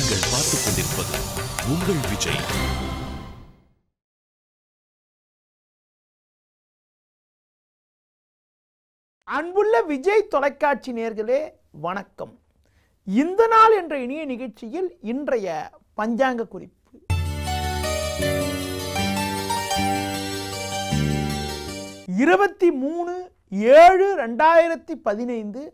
நீங்கள் பார்த்துக் கொண்டிருப்பது உங்கள் விஜய். அன்புள்ள விஜய் தொலைக்காட்சி நேயர்களே வணக்கம். இந்த நாள் என்ற இனிய நிகழ்ச்சியில் இன்றைய பஞ்சாங்க குறிப்பு. 23/7/2015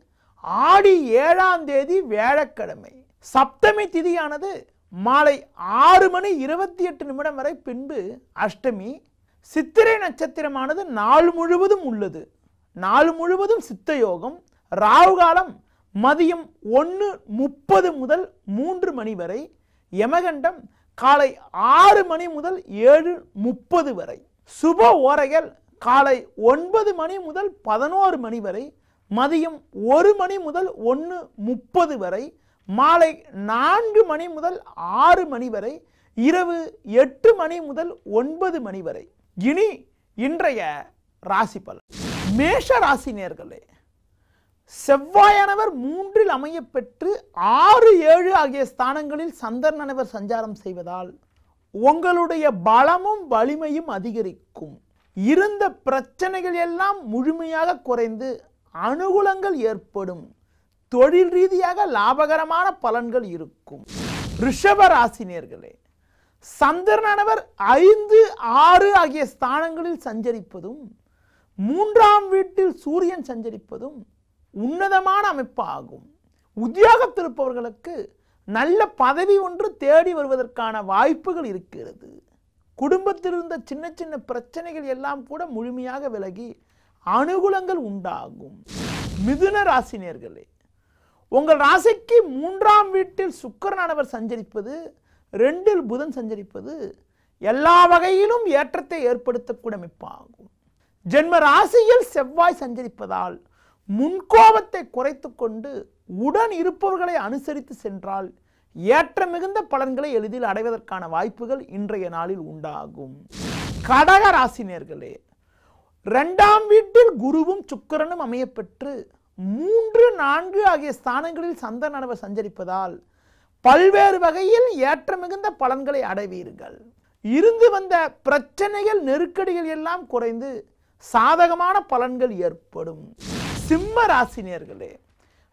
ஆடி 7ஆம் தேதி வியாழக்கிழமை. சப்தமி திதியானது மாலை 6:28 வரை, பின்பு அஷ்டமி. சித்திரை நட்சத்திரமானது நாள் முழுவதும் உள்ளது. நாள் முழுவதும் சித்த யோகம். ராகு காலம் மதியம் 1:30 முதல் 3 மணி வரை. யமகண்டம் காலை 6 மணி முதல் 7:30 வரை. சுப ஓரைகள் காலை 9 மணி முதல் 11 மணி வரை, மதியம் 1 மணி முதல் 1:30 வரை, மாலை 4 மணி முதல் 6 மணி வரை, இரவு 8 மணி முதல் 9 மணி வரை. இனி இன்றைய ராசி பலன். மேஷ ராசி நேயர்களே, செவ்வாயானவர் 3இல் அமைய பெற்று 6, 7 ஆகிய ஸ்தானங்களில் சந்திரனானவர் சஞ்சாரம் செய்வதால் உங்களுடைய பலமும் வலிமையும் அதிகரிக்கும். இருந்த பிரச்சனைகள் எல்லாம் முழுமையாக குறைந்து அனுகூலங்கள் ஏற்படும். தொழில் ரீதியாக லாபகரமான பலன்கள் இருக்கும். ரிஷப ராசி நேயர்களே, சந்திரனானவர் 5, 6 ஆகிய ஸ்தானங்களில் சஞ்சரிப்பதும் 3ஆம் வீட்டில் சூரியன் சஞ்சரிப்பதும் உன்னதமான அமைப்பு ஆகும். உத்தியோகத்தில் இருப்பவர்களுக்கு நல்ல பதவி ஒன்று தேடி வருவதற்கான வாய்ப்புகள் இருக்கிறது. குடும்பத்தில் இருந்த சின்ன சின்ன பிரச்சனைகள் எல்லாம் கூட முழுமையாக விலகி அனுகூலங்கள் உண்டாகும். மிதுன ராசி நேயர்களே, உங்கள் ராசிக்கு 3ஆம் வீட்டில் சுக்கிரனானவர் சஞ்சரிப்பது, 2இல் புதன் சஞ்சரிப்பது எல்லா வகையிலும் ஏற்றத்தை ஏற்படுத்தக்கூடிய அமைப்பாகும். ஜென்ம ராசியில் செவ்வாய் சஞ்சரிப்பதால் முன்கோபத்தை குறைத்து கொண்டு உடன் இருப்பவர்களை அனுசரித்து சென்றால் ஏற்ற மிகுந்த பலன்களை எளிதில் அடைவதற்கான வாய்ப்புகள் இன்றைய நாளில் உண்டாகும். கடக ராசி நேயர்களே, 2ஆம் வீட்டில் குருவும் சுக்கிரனும் அமையப்பெற்று 3, 4 ஆகிய ஸ்தானங்களில் சந்திரனானவர் சஞ்சரிப்பதால் பல்வேறு வகையில் ஏற்ற மிகுந்த பலன்களை அடைவீர்கள். இருந்து வந்த பிரச்சனைகள், நெருக்கடிகள் எல்லாம் குறைந்து சாதகமான பலன்கள் ஏற்படும். சிம்ம ராசி நேயர்களே,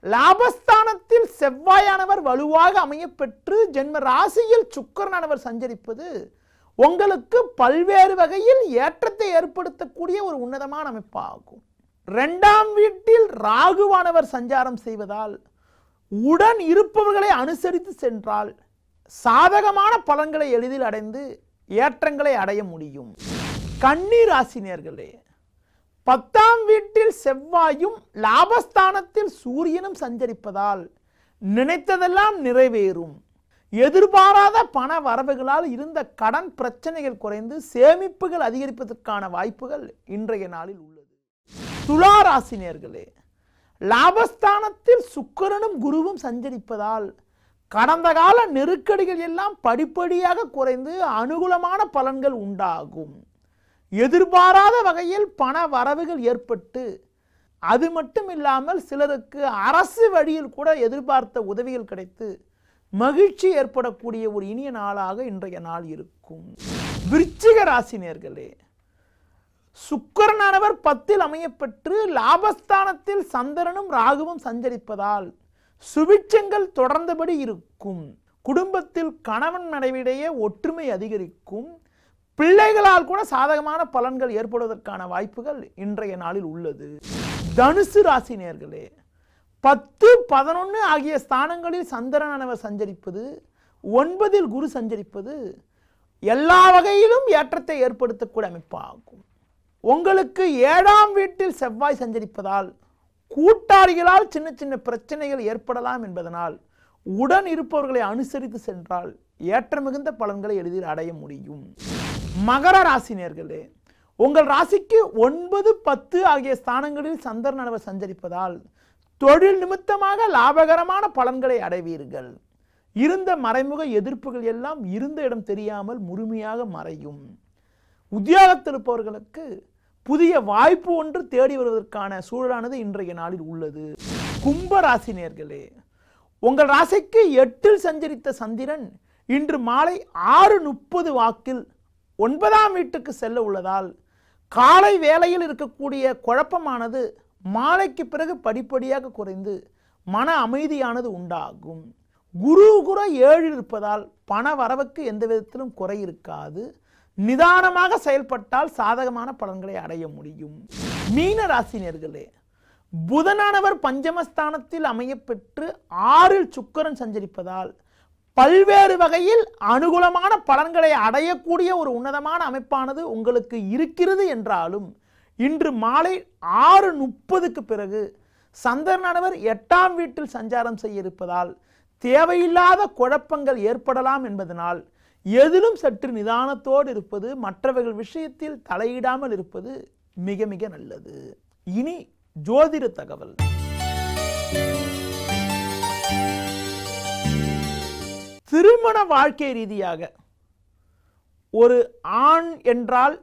லாபஸ்தானத்தில் செவ்வாயானவர் வலுவாக அமையப்பெற்று ஜென்ம ராசியில் சுக்கிரனானவர் சஞ்சரிப்பது உங்களுக்கு பல்வேறு வகையில் ஏற்றத்தை ஏற்படுத்தக்கூடிய ஒரு உன்னதமான அமைப்பாகும். 2ஆம் வீட்டில் ராகுவானவர் சஞ்சாரம் செய்வதால் உடன் இருப்பவர்களை அனுசரித்து சென்றால் சாதகமான பலன்களை எளிதில் அடைந்து ஏற்றங்களை அடைய முடியும். கன்னி ராசி நேயர்களே, 10ஆம் வீட்டில் செவ்வாயும் லாபஸ்தானத்தில் சூரியனும் சஞ்சரிப்பதால் நினைத்ததெல்லாம் நிறைவேறும். எதிர்பாராத பண வரவுகளால் இருந்த கடன் பிரச்சனைகள் குறைந்து சேமிப்புகள் அதிகரிப்பதற்கான வாய்ப்புகள் இன்றைய நாளில் உள்ளது. துலா ராசி நேயர்களே, லாபஸ்தானத்தில் சுக்கிரனும் குருவும் சஞ்சரிப்பதால் கடந்த கால நெருக்கடிகள் எல்லாம் படிப்படியாக குறைந்து அனுகூலமான பலன்கள் உண்டாகும். எதிர்பாராத வகையில் பண வரவுகள் ஏற்பட்டு, அது மட்டும் இல்லாமல் சிலருக்கு அரசு வழியில் கூட எதிர்பார்த்த உதவிகள் கிடைத்து மகிழ்ச்சி ஏற்படக்கூடிய ஒரு இனிய நாளாக இன்றைய நாள் இருக்கும். விருச்சிக ராசி நேயர்களே, சுக்கிரனானவர் 10இல் அமையப்பெற்று லாபஸ்தானத்தில் சந்திரனும் ராகுவும் சஞ்சரிப்பதால் சுபிட்சங்கள் தொடர்ந்தபடி இருக்கும். குடும்பத்தில் கணவன் மனைவியிடையே ஒற்றுமை அதிகரிக்கும். பிள்ளைகளால் கூட சாதகமான பலன்கள் ஏற்படுவதற்கான வாய்ப்புகள் இன்றைய நாளில் உள்ளது. தனுசு ராசி நேயர்களே, 10, 11 ஆகிய ஸ்தானங்களில் சந்திரனானவர் சஞ்சரிப்பது, 9இல் குரு சஞ்சரிப்பது எல்லா வகையிலும் ஏற்றத்தை ஏற்படுத்தக்கூடிய அமைப்பாகும். உங்களுக்கு 7ஆம் வீட்டில் செவ்வாய் சஞ்சரிப்பதால் கூட்டாளிகளால் சின்ன சின்ன பிரச்சனைகள் ஏற்படலாம் என்பதனால் உடன் இருப்பவர்களை அனுசரித்து சென்றால் ஏற்ற மிகுந்த பலன்களை எளிதில் அடைய முடியும். மகர ராசி நேயர்களே, உங்கள் ராசிக்கு 9, 10 ஆகிய ஸ்தானங்களில் சந்திரனானவர் சஞ்சரிப்பதால் தொழில் நிமித்தமாக லாபகரமான பலன்களை அடைவீர்கள். இருந்த மறைமுக எதிர்ப்புகள் எல்லாம் இருந்த இடம் தெரியாமல் முழுமையாக மறையும். உத்தியோகத்தில் இருப்பவர்களுக்கு புதிய வாய்ப்பு ஒன்று தேடி வருவதற்கான சூழலானது இன்றைய நாளில் உள்ளது. கும்ப ராசி நேயர்களே, உங்கள் ராசிக்கு 8 சஞ்சரித்த சந்திரன் இன்று மாலை 6:30 வாக்கில் 9ஆம் வீட்டுக்கு செல்ல உள்ளதால் காலை வேளையில் இருக்கக்கூடிய குழப்பமானது மாலைக்கு பிறகு படிப்படியாக குறைந்து மன அமைதியானது உண்டாகும். குரு கூட 7 இருப்பதால் பண வரவுக்கு எந்த விதத்திலும் குறை இருக்காது. நிதானமாக செயல்பட்டால் சாதகமான பலன்களை அடைய முடியும். மீன ராசினியர்களே, புதனானவர் பஞ்சமஸ்தானத்தில் அமையப்பெற்று 6இல் சுக்கிரன் சஞ்சரிப்பதால் பல்வேறு வகையில் அனுகூலமான பலன்களை அடையக்கூடிய ஒரு உன்னதமான அமைப்பானது உங்களுக்கு இருக்கிறது என்றாலும் இன்று மாலை 6:30க்கு பிறகு சந்திரனானவர் 8ஆம் வீட்டில் சஞ்சாரம் செய்ய இருப்பதால் தேவையில்லாத குழப்பங்கள் ஏற்படலாம் என்பதனால் எதிலும் சற்று நிதானத்தோடு இருப்பது, மற்றவர்கள் விஷயத்தில் தலையிடாமல் இருப்பது மிக மிக நல்லது. இனி ஜோதிட தகவல். திருமண வாழ்க்கை ரீதியாக ஒரு ஆண் என்றால்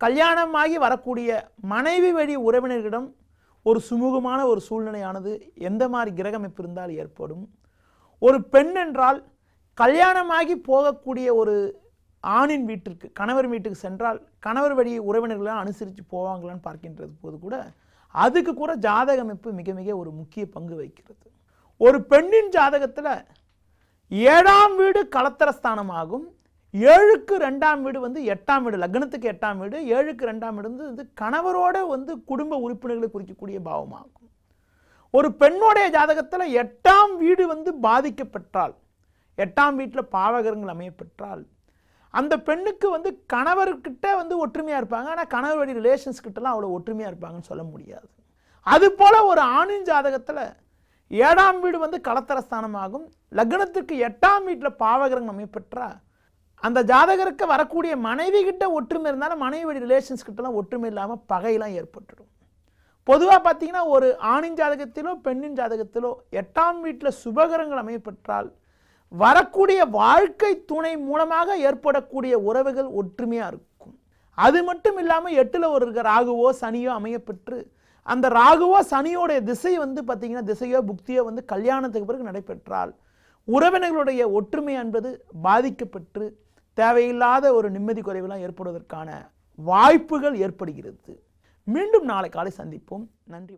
கல்யாணமாகி வரக்கூடிய மனைவி வழி உறவினர்களிடம் ஒரு சுமூகமான ஒரு சூழ்நிலையானது எந்த மாதிரி கிரகமைப்பு இருந்தால் ஏற்படும். ஒரு பெண் என்றால் கல்யாணமாகி போகக்கூடிய ஒரு ஆணின் வீட்டிற்கு, கணவர் வீட்டுக்கு சென்றால் கணவர் வழி உறவினர்களால் அனுசரித்து போவாங்களான்னு பார்க்கின்றது போது கூட அதுக்கு கூட ஜாதக அமைப்பு மிக மிக ஒரு முக்கிய பங்கு வகிக்கிறது. ஒரு பெண்ணின் ஜாதகத்தில் 7ஆம் வீடு கலத்தரஸ்தானமாகும். 7க்கு 2ஆம் வீடு 8ஆம் வீடு, லக்னத்துக்கு 8ஆம் வீடு, 7க்கு 2ஆம் வீடு கணவரோட குடும்ப உறுப்பினர்களை குறிக்கக்கூடிய பாவமாகும். ஒரு பெண்ணுடைய ஜாதகத்தில் 8ஆம் வீடு பாதிக்கப்பட்டால், 8ஆம் வீட்டில் பாவகரங்கள் அமையப்பெற்றால் அந்த பெண்ணுக்கு கணவர்கிட்ட ஒற்றுமையாக இருப்பாங்க. ஆனால் கணவர் வழி ரிலேஷன்ஸ் கிட்டலாம் அவ்வளோ ஒற்றுமையாக இருப்பாங்கன்னு சொல்ல முடியாது. அதுபோல் ஒரு ஆணின் ஜாதகத்தில் 7ஆம் வீடு கலத்தரஸ்தானமாகும். லக்னத்துக்கு 8ஆம் வீட்டில் பாவகரங்கள் அமையப்பெற்றால் அந்த ஜாதகருக்கு வரக்கூடிய மனைவி கிட்ட ஒற்றுமை இருந்தாலும் மனைவி வழி ரிலேஷன்ஸ் கிட்டலாம் ஒற்றுமை இல்லாமல் பகையெல்லாம் ஏற்பட்டுடும். பொதுவாக பார்த்தீங்கன்னா ஒரு ஆணின் ஜாதகத்திலோ பெண்ணின் ஜாதகத்திலோ 8ஆம் வீட்டில் சுபகரங்கள் அமையப்பெற்றால் வரக்கூடிய வாழ்க்கை துணை மூலமாக ஏற்படக்கூடிய உறவுகள் ஒற்றுமையாக இருக்கும். அது மட்டும் இல்லாமல் 8ல் ஒரு ராகுவோ சனியோ அமையப்பெற்று அந்த ராகுவோ சனியோடைய திசை பார்த்தீங்கன்னா திசையோ புக்தியோ கல்யாணத்துக்கு பிறகு நடைபெற்றால் உறவினர்களுடைய ஒற்றுமை என்பது பாதிக்கப்பட்டு தேவையில்லாத ஒரு நிம்மதி குறைவெல்லாம் ஏற்படுவதற்கான வாய்ப்புகள் ஏற்படுகிறது. மீண்டும் நாளை காலை சந்திப்போம். நன்றி.